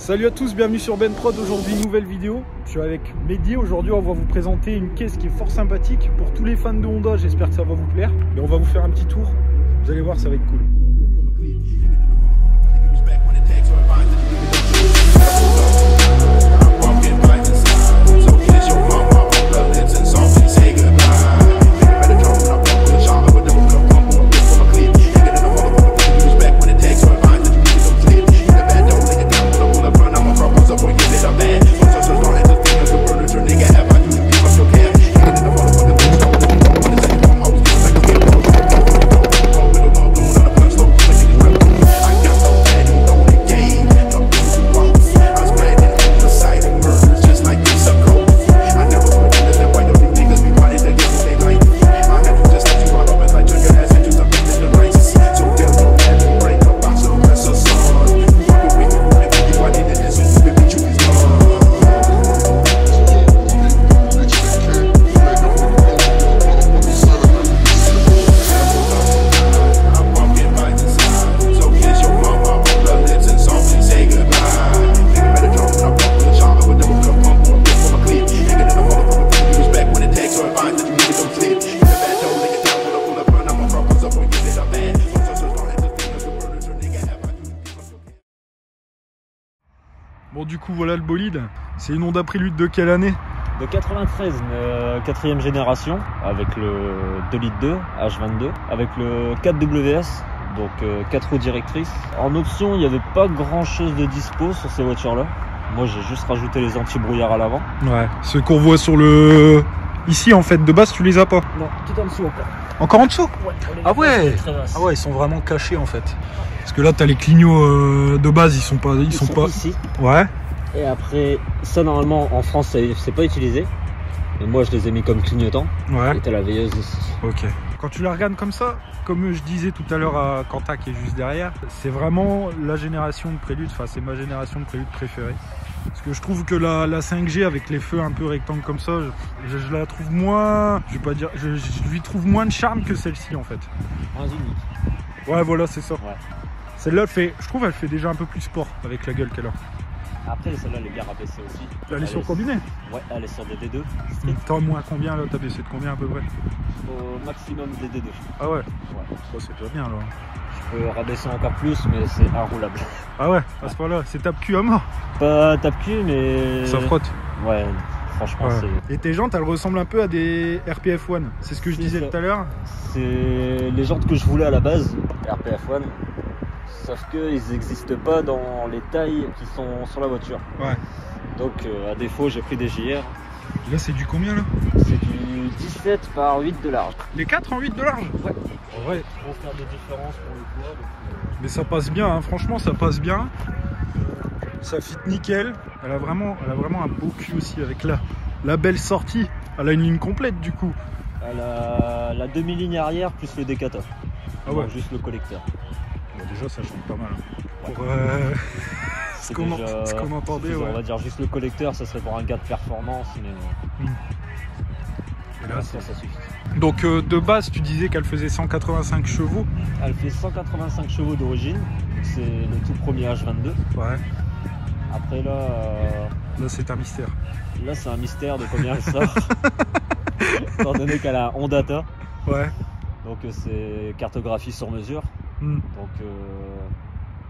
Salut à tous, bienvenue sur Ben Prod. Aujourd'hui nouvelle vidéo, je suis avec Mehdi. Aujourd'hui on va vous présenter une caisse qui est fort sympathique pour tous les fans de Honda. J'espère que ça va vous plaire et on va vous faire un petit tour, vous allez voir, ça va être cool. Bon, du coup voilà le bolide, c'est une Honda Prélude de quelle année? De 93, 4ème génération, avec le 2 litres 2 H22, avec le 4WS, donc 4 roues directrices. En option, il n'y avait pas grand chose de dispo sur ces voitures là. Moi j'ai juste rajouté les anti-brouillard à l'avant. Ouais, ceux qu'on voit sur le... Ici en fait, de base tu les as pas? Non, tout en dessous encore. Encore en dessous? Ouais, ah ouais. Ah ouais, ils sont vraiment cachés en fait. Parce que là t'as les clignots de base, ils sont pas ici. Ouais. Et après, ça normalement en France c'est pas utilisé. Et moi je les ai mis comme clignotants. Ouais. Et t'as la veilleuse ici. Ok. Quand tu la regardes comme ça, comme je disais tout à l'heure à Quentin qui est juste derrière, c'est vraiment la génération de Prélude, enfin c'est ma génération de Prélude préférée. Parce que je trouve que la 5G avec les feux un peu rectangles comme ça, je la trouve moins, je vais pas dire, je lui trouve moins de charme que celle-ci en fait. Moins unique. Ouais, voilà, c'est ça. Ouais. Celle-là, je trouve elle fait déjà un peu plus sport avec la gueule qu'elle a. Après celle-là elle est bien rabaissée aussi. Elle est sur combiné? Ouais, elle est sur des D2. T'as moins combien là? T'as baissé de combien à peu près? Au maximum des D2. Ah ouais? Ouais. Bon, c'est déjà bien alors. Je peux rabaisser encore plus mais c'est inroulable. Ah ouais, à ce point-là, c'est tape-cul à mort. Pas tape-cul mais... Ça frotte. Ouais, franchement ouais. C'est... Et tes jantes, elles ressemblent un peu à des RPF1. C'est ce que je disais tout à l'heure. C'est les jantes que je voulais à la base, RPF1. Sauf qu'ils n'existent pas dans les tailles qui sont sur la voiture. Ouais. Donc à défaut j'ai pris des JR. Là c'est du combien là? C'est du 17 par 8 de large. Les 4 en 8 de large? Ouais. En vrai. Pour faire des différences pour le poids. Mais ça passe bien, hein. Franchement ça passe bien. Ça fit nickel. Elle a vraiment un beau cul aussi avec la belle sortie. Elle a une ligne complète du coup. Elle a la demi-ligne arrière plus le décateur. Ah ouais. Donc, juste le collecteur. Bon, déjà ça change pas mal. Ouais. Pour ce qu'on entendait. Ouais. On va dire juste le collecteur, ça serait pour un gars de performance. Mais... Et là, ça suffit. Donc de base tu disais qu'elle faisait 185 chevaux. Elle fait 185 chevaux d'origine. C'est le tout premier H22. Ouais. Après là... Là c'est un mystère. Là c'est un mystère de combien elle sort. Étant donné qu'elle a Hondata. Ouais. Donc c'est cartographie sur mesure. Donc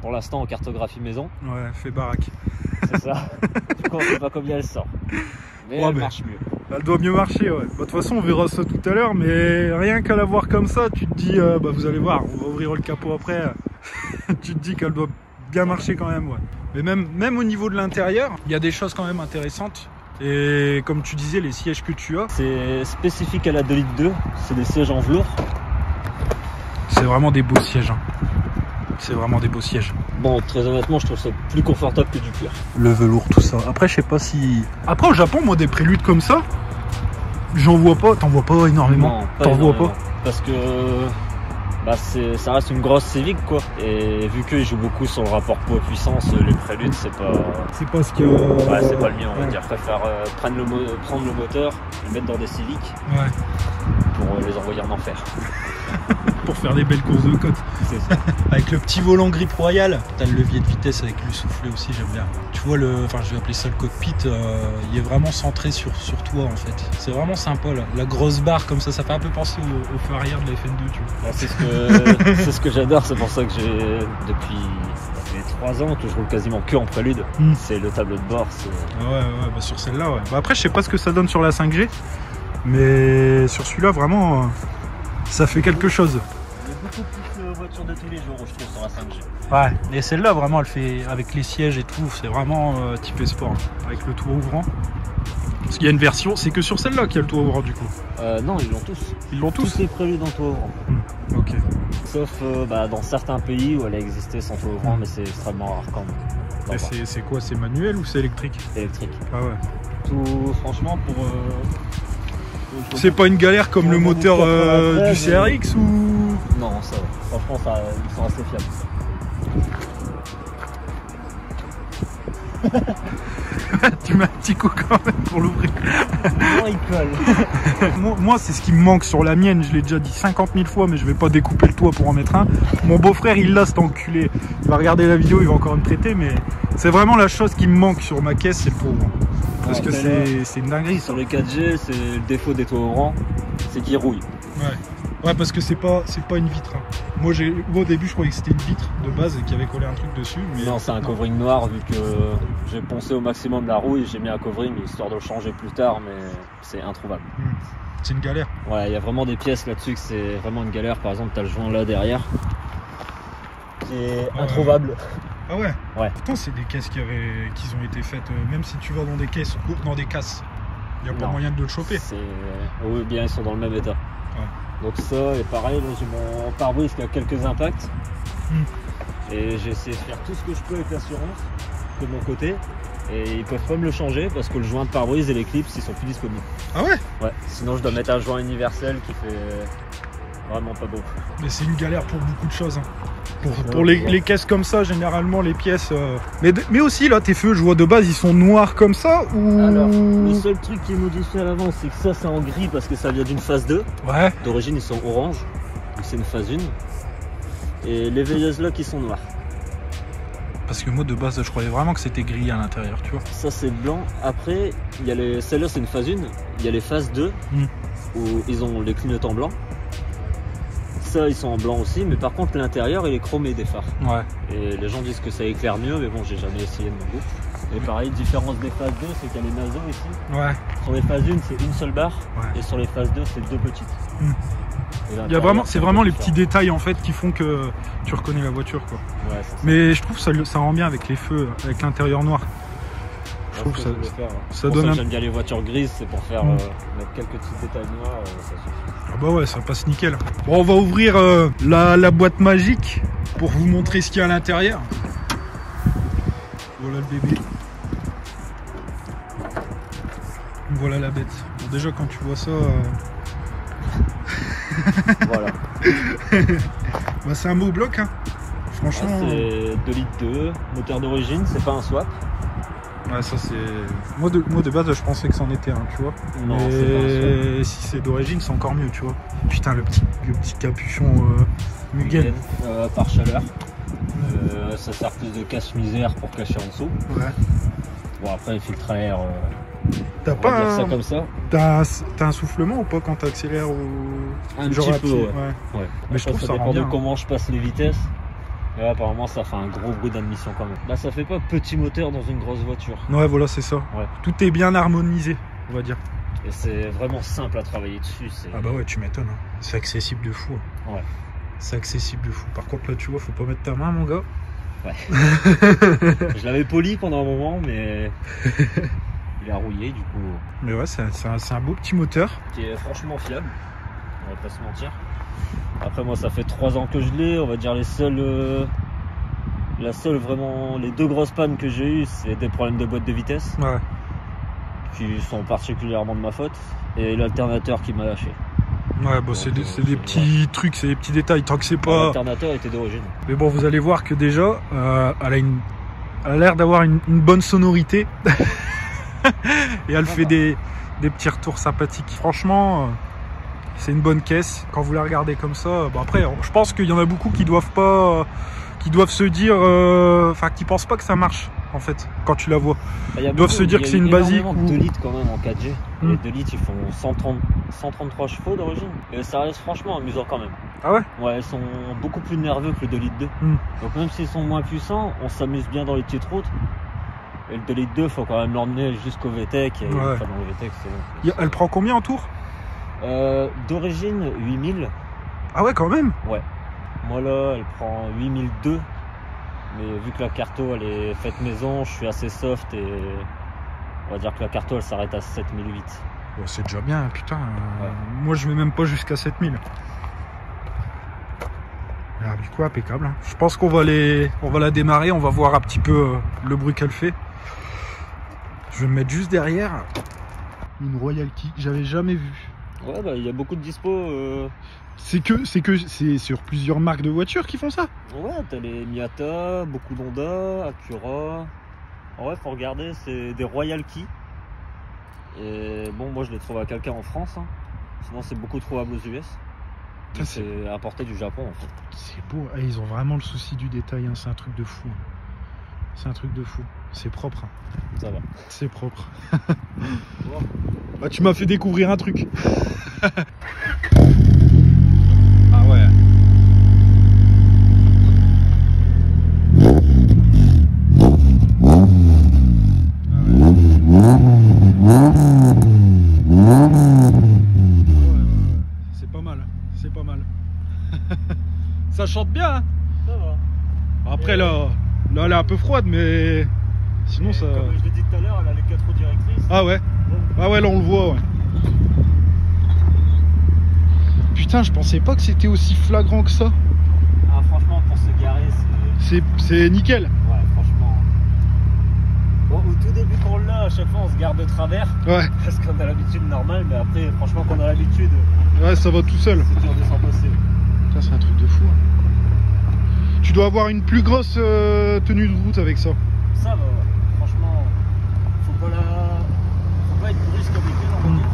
pour l'instant en cartographie maison. Ouais, fait baraque. C'est ça. Du coup on sait pas combien elle sort. Mais elle marche mieux. Elle doit mieux marcher, ouais. Bah, de toute façon on verra ça tout à l'heure, mais rien qu'à la voir comme ça, tu te dis, bah vous allez voir, on va ouvrir le capot après. Tu te dis qu'elle doit bien marcher quand même, ouais. Mais même au niveau de l'intérieur, il y a des choses quand même intéressantes. Et comme tu disais, les sièges que tu as, c'est spécifique à la 2 litres 2, c'est des sièges en velours. C'est vraiment des beaux sièges, hein. C'est vraiment des beaux sièges. Bon, très honnêtement, je trouve ça plus confortable que du cuir. Le velours, tout ça. Après, je sais pas si... Après, au Japon, moi, des préludes comme ça, j'en vois pas. T'en vois pas énormément? T'en vois pas? Parce que bah, ça reste une grosse Civic, quoi. Et vu qu'ils jouent beaucoup sur le rapport poids-puissance, les préludes, c'est pas... C'est pas ce que... Ouais, c'est pas le mien, on va dire. Je préfère prendre le moteur, le mettre dans des Civic, pour les envoyer en enfer. pour faire des belles courses de côte. C'est ça. Avec le petit volant grip royal. T'as le levier de vitesse avec le soufflet aussi, j'aime bien. Tu vois, je vais appeler ça le cockpit, il est vraiment centré sur toi en fait. C'est vraiment sympa là. La grosse barre comme ça fait un peu penser au feu arrière de la FN2, tu vois. C'est ce que j'adore, c'est pour ça que j'ai depuis 3 ans que je roule quasiment que en prélude. C'est le tableau de bord. Ouais, bah sur celle-là, ouais. Bah après, je sais pas ce que ça donne sur la 5G, mais sur celui-là, vraiment, ça fait quelque chose. Il y a beaucoup plus voiture de tous les jours, je trouve, sur la 5G. Ouais, et celle-là, vraiment, elle fait avec les sièges et tout, c'est vraiment typé sport, avec le toit ouvrant. Parce qu'il y a une version, c'est que sur celle-là qu'il y a le toit ouvrant du coup. Non, ils l'ont tous. Ils l'ont tous. Tous les préludes en toit ouvrant. Ok. Sauf dans certains pays où elle a existé sans toit ouvrant, mais c'est extrêmement rare quand même. Et c'est quoi? C'est manuel ou c'est électrique? Électrique. Ah ouais. Tout, franchement, c'est pas une galère comme le moteur du CRX ou? Non, ça va. Franchement, ils sont assez fiables. Tu mets un petit coup quand même pour l'ouvrir. Non, il colle. Moi, c'est ce qui me manque sur la mienne. Je l'ai déjà dit 50 000 fois, mais je vais pas découper le toit pour en mettre un. Mon beau-frère, il l'a, cet enculé. Il va regarder la vidéo, il va encore me traiter, mais c'est vraiment la chose qui me manque sur ma caisse, c'est le toit ouvrant. Parce que c'est une dinguerie. Sur les 4G, c'est le défaut des toits ouvrants, c'est qu'ils rouillent. Ouais, parce que c'est pas une vitre. Hein. Moi, au début, je croyais que c'était une vitre de base et qu'il y avait collé un truc dessus. Mais non, c'est un covering noir, vu que j'ai poncé au maximum la rouille, j'ai mis un covering histoire de le changer plus tard, mais c'est introuvable. C'est une galère. Ouais, il y a vraiment des pièces là-dessus que c'est vraiment une galère. Par exemple, tu as le joint là derrière qui est introuvable. Ah ouais? Ouais. Pourtant, c'est des caisses qui ont été faites, même si tu vas dans des caisses, dans des casses, il n'y a pas moyen de le choper. Oui, bien, ils sont dans le même état. Ouais. Donc ça, et pareil, là j'ai mon pare-brise qui a quelques impacts. Et j'ai essayé de faire tout ce que je peux avec l'assurance de mon côté. Et ils peuvent pas me le changer parce que le joint de pare-brise et les clips, ils sont plus disponibles. Ah ouais? Ouais, sinon je dois mettre un joint universel qui fait vraiment pas beau. Mais c'est une galère pour beaucoup de choses. Hein. Pour les caisses comme ça, généralement les pièces... Mais aussi là, tes feux, je vois de base, ils sont noirs comme ça ou... Alors, le seul truc qui est modifié à l'avant, c'est que ça c'est en gris parce que ça vient d'une phase 2. Ouais. D'origine ils sont orange, donc c'est une phase 1. Et les veilleuses là qui sont noires. Parce que moi de base, je croyais vraiment que c'était gris à l'intérieur, tu vois. Ça c'est blanc. Après, il y a celle-là c'est une phase 1. Il y a les phases 2 où ils ont les clignotants blancs. Ça, ils sont en blanc aussi, mais par contre l'intérieur il est chromé des phares. Ouais. Et les gens disent que ça éclaire mieux, mais bon, j'ai jamais essayé de mon goût. Et pareil, différence des phases 2, c'est qu'il y a les naseaux ici. Ouais. Sur les phases 1, c'est une seule barre, et sur les phases 2, c'est 2 petites. C'est vraiment les petits détails en fait qui font que tu reconnais la voiture, quoi. Ouais, mais je trouve que ça rend bien avec les feux, avec l'intérieur noir. Je trouve que ça donne. J'aime bien les voitures grises, c'est pour faire mettre quelques petits détails noirs, ça suffit. Ah bah ouais, ça passe nickel. Bon, on va ouvrir la boîte magique pour vous montrer ce qu'il y a à l'intérieur. Voilà le bébé. Voilà la bête. Bon, déjà quand tu vois ça... Voilà. Bah, c'est un beau bloc, hein. Franchement... c'est 2 litres 2, moteur d'origine, c'est pas un swap. Ouais, ça c'est... Moi de base, je pensais que c'en était un, tu vois. Non, mais si c'est d'origine, c'est encore mieux, tu vois. Putain, le petit capuchon Mugen. Par chaleur. Ça sert plus de cache-misère pour cacher en dessous. Ouais. Bon, après, le filtre à air... T'as pas ça comme ça. T'as un soufflement ou pas quand t'accélères ou... Un petit peu, ouais. Mais après, je trouve ça dépend de comment je passe les vitesses. Et là, apparemment, ça fait un gros bruit d'admission quand même. Là, ça fait pas petit moteur dans une grosse voiture. Ouais, voilà, c'est ça. Ouais. Tout est bien harmonisé, on va dire. Et c'est vraiment simple à travailler dessus. Ah bah ouais, tu m'étonnes. Hein. C'est accessible de fou. Hein. Ouais. C'est accessible de fou. Par contre, là, tu vois, faut pas mettre ta main, mon gars. Ouais. Je l'avais poli pendant un moment, mais il a rouillé, du coup. Mais ouais, c'est un beau petit moteur. Qui est franchement fiable, on va pas se mentir. Après moi ça fait 3 ans que je l'ai, on va dire les 2 grosses pannes que j'ai eues, c'est des problèmes de boîte de vitesse. Ouais. Qui sont particulièrement de ma faute. Et l'alternateur qui m'a lâché. Ouais, bon, c'est des petits trucs, c'est des petits détails, tant que c'est pas... L'alternateur était d'origine. Mais bon, vous allez voir que déjà, elle a l'air d'avoir une bonne sonorité. Et elle fait des petits retours sympathiques. Franchement... c'est une bonne caisse. Quand vous la regardez comme ça, bon après, je pense qu'il y en a beaucoup qui doivent pas, qui doivent se dire, enfin, qui pensent pas que ça marche en fait quand tu la vois. Ils doivent se dire que c'est une basique. Il y a 2 litres quand même en 4G. Les 2 litres, ils font 133 chevaux d'origine. Et ça reste franchement amusant quand même. Ah ouais? Ouais, ils sont beaucoup plus nerveux que le 2 litres 2. Donc même s'ils sont moins puissants, on s'amuse bien dans les petites routes. Et le 2 litres 2, faut quand même l'emmener jusqu'au VTEC. Et ouais. enfin, dans le VTEC, c'est bon. Elle prend combien en tour? D'origine, 8000. Ah ouais, quand même? Ouais. Moi là, elle prend 8002. Mais vu que la carto elle est faite maison, je suis assez soft et on va dire que la carto elle s'arrête à 7008. Oh, c'est déjà bien, putain. Ouais. Moi je vais même pas jusqu'à 7000. Ah, du coup, impeccable. Hein. Je pense qu'on va la démarrer, on va voir un petit peu le bruit qu'elle fait. Je vais me mettre juste derrière. Une Royal Key que j'avais jamais vue. Ouais, bah il y a beaucoup de dispo. C'est sur plusieurs marques de voitures qui font ça? Ouais, t'as les Miata, beaucoup d'Honda, Acura. En vrai, faut regarder, c'est des Royal Key. Et bon, moi je les trouve à quelqu'un en France. Hein. Sinon, c'est beaucoup trouvable aux US. C'est importé du Japon en fait. C'est beau, ils ont vraiment le souci du détail, hein. C'est un truc de fou. C'est un truc de fou. C'est propre. Hein. Ça va. C'est propre. Bah, tu m'as fait découvrir un truc. Ah ouais. C'est pas mal. C'est pas mal. Ça chante bien. Hein. Ça va. Après là, elle est un peu froide, mais sinon ça. Comme je l'ai dit tout à l'heure, elle a les 4 roues directrices. Ah ouais. Ah ouais, là on le voit. Ouais. Putain, je pensais pas que c'était aussi flagrant que ça. Ah, franchement, pour se garer, c'est nickel. Ouais, franchement. Bon, au tout début, quand on l'a, à chaque fois, on se garde de travers. Ouais. Parce qu'on a l'habitude normale, mais après, franchement, quand on a l'habitude. Ouais, ça va tout seul. C'est dur de s'en passer. Putain, c'est un truc de fou. Hein. Tu dois avoir une plus grosse tenue de route avec ça. Ça va, ouais. Franchement, faut pas être brusque avec elle, on va dire.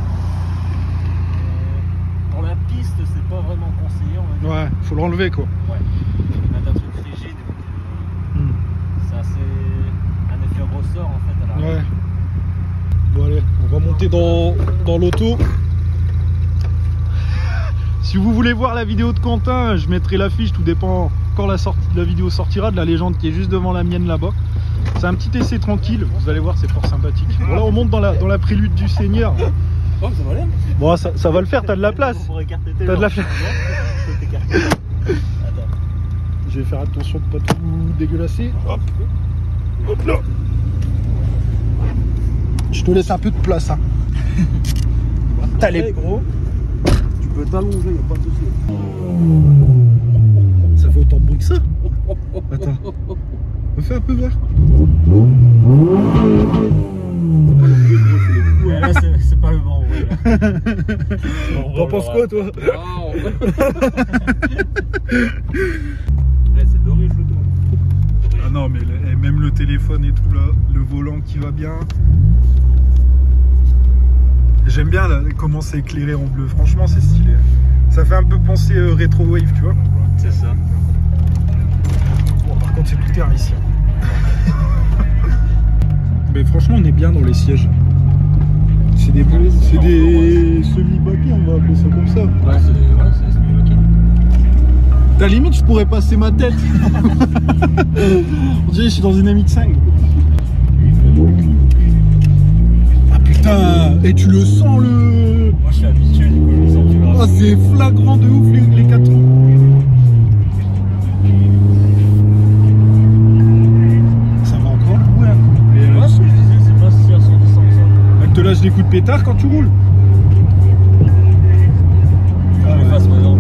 Pour la piste, c'est pas vraiment conseillé, on va dire. Ouais, faut le relever quoi. Ouais. Faut mettre un truc rigide. C'est assez un effet ressort en fait à la Ouais. Bon allez, on va monter dans l'auto. Si vous voulez voir la vidéo de Quentin, je mettrai l'affiche, tout dépend quand la vidéo sortira, de la légende qui est juste devant la mienne là-bas. C'est un petit essai tranquille, vous allez voir, c'est fort sympathique. Bon là on monte dans la prélude du Seigneur. Oh, ça va aller. Bon, ça va le faire, t'as de la place. T'as de la place. Je vais faire attention de pas tout dégueulasser. Hop. Hop là. Je te laisse un peu de place. Hein. T'as les gros. Tu peux t'allonger, y'a pas de souci. Ça fait autant de bruit que ça. Attends. Me fais un peu voir. Ouais, là, c'est pas le vent. T'en penses quoi, toi? C'est doré, photo. Ah non, mais même le téléphone et tout là, le volant qui va bien. J'aime bien là, comment c'est éclairé en bleu. Franchement, c'est stylé. Ça fait un peu penser rétro wave, tu vois. C'est ça. Bon, par contre, c'est tout terre ici. Mais franchement, on est bien dans les sièges. C'est des semi-baquets, on va appeler ça comme ça. Ouais, c'est semi-baquets. À la limite, je pourrais passer ma tête. On dirait que je suis dans une MX5. Ah putain, et tu le sens le... Moi, je suis habitué, du coup, je me sens plus grave. Ah, c'est flagrant de ouf les 4 roues. Ça va encore louer un coup. Ouais, ce que je disais, c'est pas si assourdissant que ça. Elle te lâche des coups de pétard quand tu roules. Faut que je le fasse maintenant.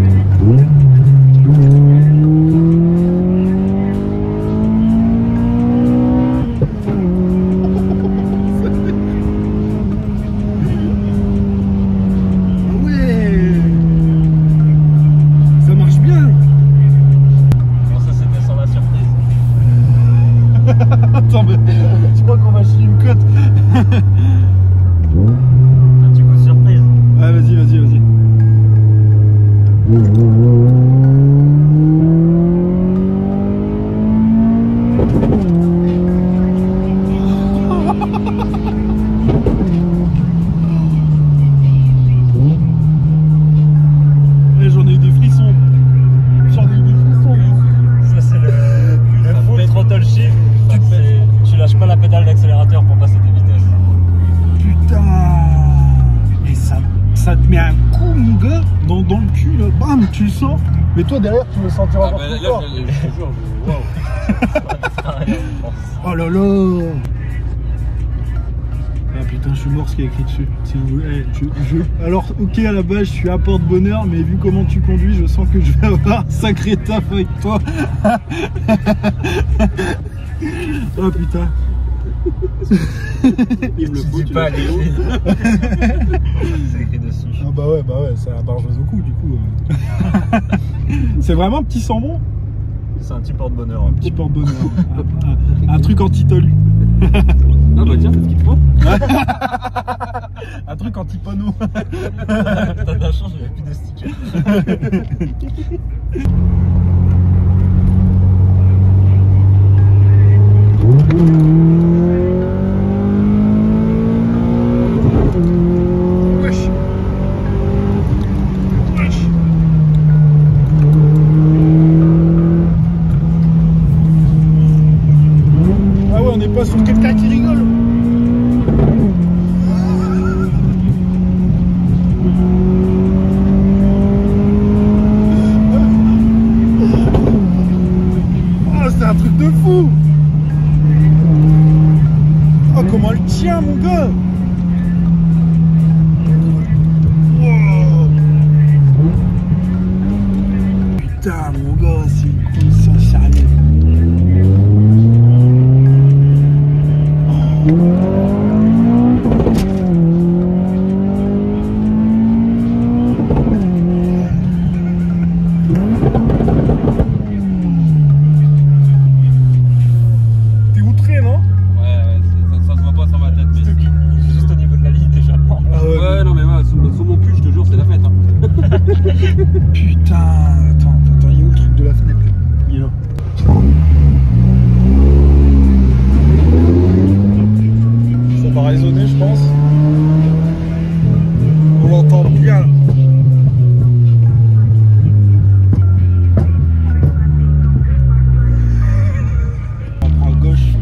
Attends, mais tu crois qu'on va chier une cote? Un petit coup de surprise. Ouais, vas-y. rentre dans le cul, là, bam, tu le sens. Mais toi derrière, tu le sentiras encore plus fort. Je te jure, waouh. Oh là là. Ah putain, je suis mort ce qui est écrit dessus. Si vous voulez, alors, ok, à la base, je suis à porte-bonheur, mais vu comment tu conduis, je sens que je vais avoir un sacré taf avec toi. Oh putain. Il me le faut, tu pas aller où? C'est écrit dessus. Ah bah ouais, c'est la bargeuse au cou, du coup. C'est vraiment un petit sambon. C'est un petit porte-bonheur. Un petit porte-bonheur. Un truc anti-tolu. Ah bah tiens, c'est ce qu'il te faut. Un truc anti-panneau. T'as de la chance, j'avais plus de stickers. Wesh. Ah ouais, on n'est pas sur quelqu'un qui rigole. Oh, c'est un truc de fou. Oh, comment elle tient, mon gars. Wow. Putain, mon gars, c'est une conscience sérieuse. T'es outré, non? Ouais, ça se voit pas sur ma tête, mais C'est juste au niveau de la ligne déjà. Ah ouais, non mais ouais, sur mon pull, je te jure, c'est la fête. Hein. Putain, attends, il est où le truc de la fenêtre? Il est là. Ça va résonner, je pense. On l'entend bien. On prend à gauche. De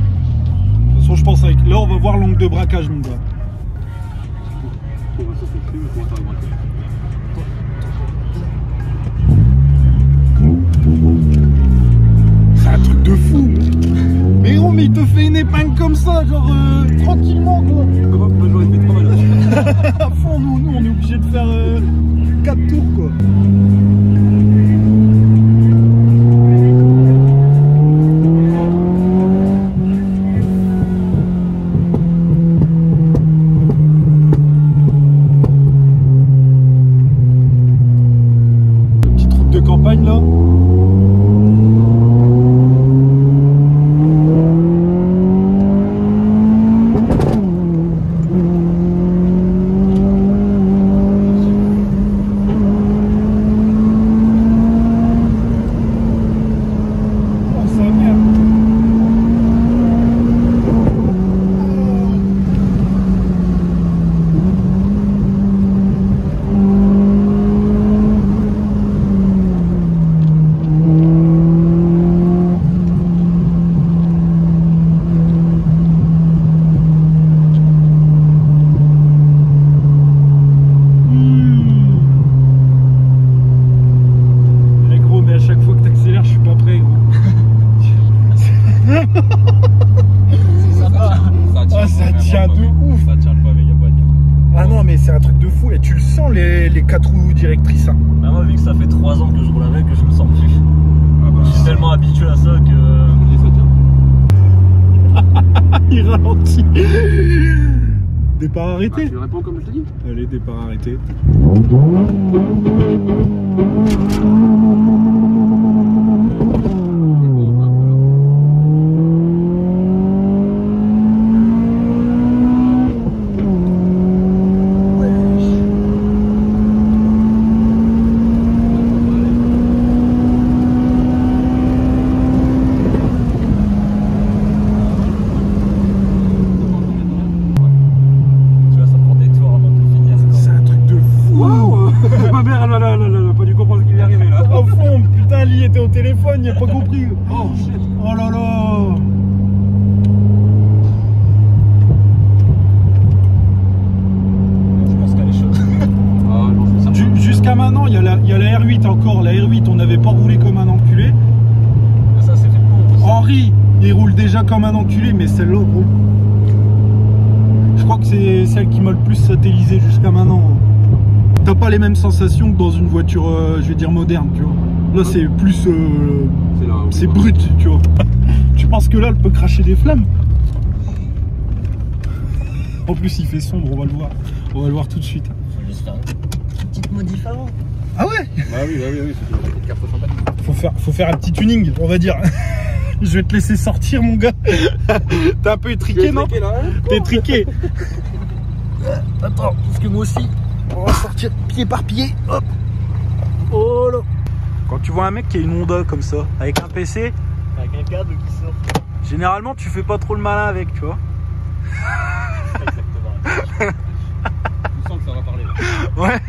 toute façon, je pense avec. Là, on va voir l'angle de braquage, mon gars. Bon, bah ça c'est cru, comment t'as remarqué? C'est un truc de fou. Mais gros, mais il te fait une épingle comme ça, genre tranquillement quoi. Moi j'aurais fait trop mal. À fond, nous on est obligé de faire 4 tours quoi. Petite route de campagne là. C'est un truc de fou et tu le sens les 4 roues directrices hein. Bah moi vu que ça fait 3 ans que je roule avec, que je me sens plus. Ah bah, Je suis tellement habitué à ça que... et ça tient. Il ralentit. Départ arrêté. Ah, tu réponds comme je te dis. Allez, départ arrêté. Au téléphone, il n'a pas compris. Oh shit. Oh là là. Je pense qu'il y a les choses. Ah non, Jusqu'à maintenant, il y comme un enculé, mais celle-là, gros. Je crois que c'est celle qui m'a le plus satellisé jusqu'à maintenant. T'as pas les mêmes sensations que dans une voiture, je vais dire moderne, tu vois. Là, c'est plus, c'est brut, tu vois. Tu penses que là, elle peut cracher des flammes? En plus, il fait sombre, on va le voir. On va le voir tout de suite. Faut juste faire une petite modif avant. Ah ouais? Bah oui, c'est une carte sympathique. Faut faire un petit tuning, on va dire. Je vais te laisser sortir, mon gars. T'es un peu étriqué, non? T'es étriqué. Attends, parce que moi aussi, on va sortir pied par pied. Hop. Oh là. Quand tu vois un mec qui a une Honda comme ça, avec un PC, avec un câble qui sort. Généralement, tu fais pas trop le malin avec, tu vois. Exactement. Je sens que ça va parler. Là. Ouais.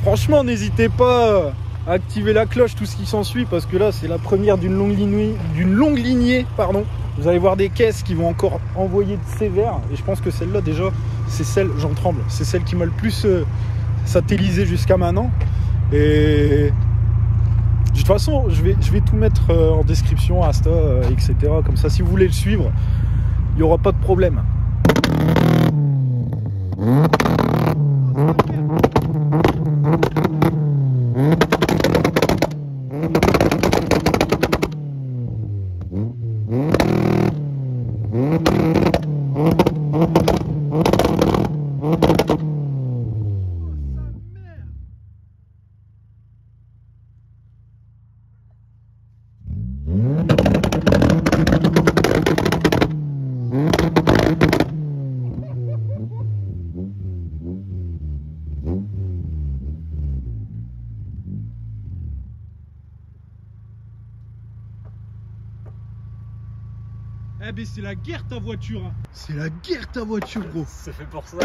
Franchement, n'hésitez pas à activer la cloche, tout ce qui s'ensuit, parce que là, c'est la première d'une longue lignée, pardon. Vous allez voir des caisses qui vont encore envoyer de sévère, et je pense que celle-là, déjà, c'est celle, j'en tremble, c'est celle qui m'a le plus satellisé jusqu'à maintenant. Et de toute façon, je vais tout mettre en description, Insta, etc. Comme ça, si vous voulez le suivre, il n'y aura pas de problème. Eh ben c'est la guerre ta voiture, hein. C'est la guerre ta voiture, gros. C'est fait pour ça.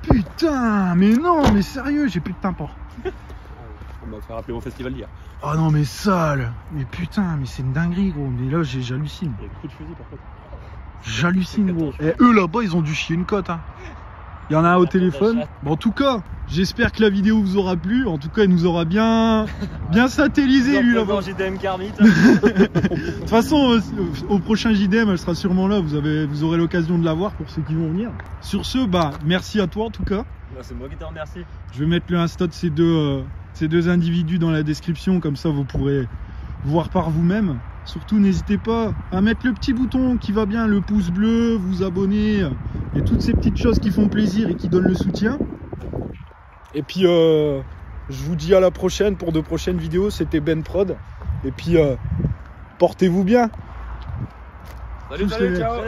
Putain, mais non, mais sérieux, j'ai plus de tympan. On va faire appeler au festival d'hier. Oh non mais sale. Mais putain, mais c'est une dinguerie, gros. Mais là j'hallucine. Il y a coup de fusil par contre. J'hallucine, gros. Et eux là-bas ils ont dû chier une cote, hein. Il y en a un au téléphone. Bon, en tout cas, j'espère que la vidéo vous aura plu. En tout cas, il nous aura bien satellisé, lui, là-bas. JDM Carmit. De toute façon, au prochain JDM, elle sera sûrement là. Vous aurez l'occasion de la voir pour ceux qui vont venir. Sur ce, bah, merci à toi, en tout cas. C'est moi qui te remercie. Je vais mettre le Insta de ces deux individus dans la description. Comme ça, vous pourrez voir par vous-même. Surtout, n'hésitez pas à mettre le petit bouton qui va bien, le pouce bleu, vous abonner et toutes ces petites choses qui font plaisir et qui donnent le soutien. Et puis, je vous dis à la prochaine pour de prochaines vidéos. C'était Ben Prod. Et puis, portez-vous bien. Salut, ciao.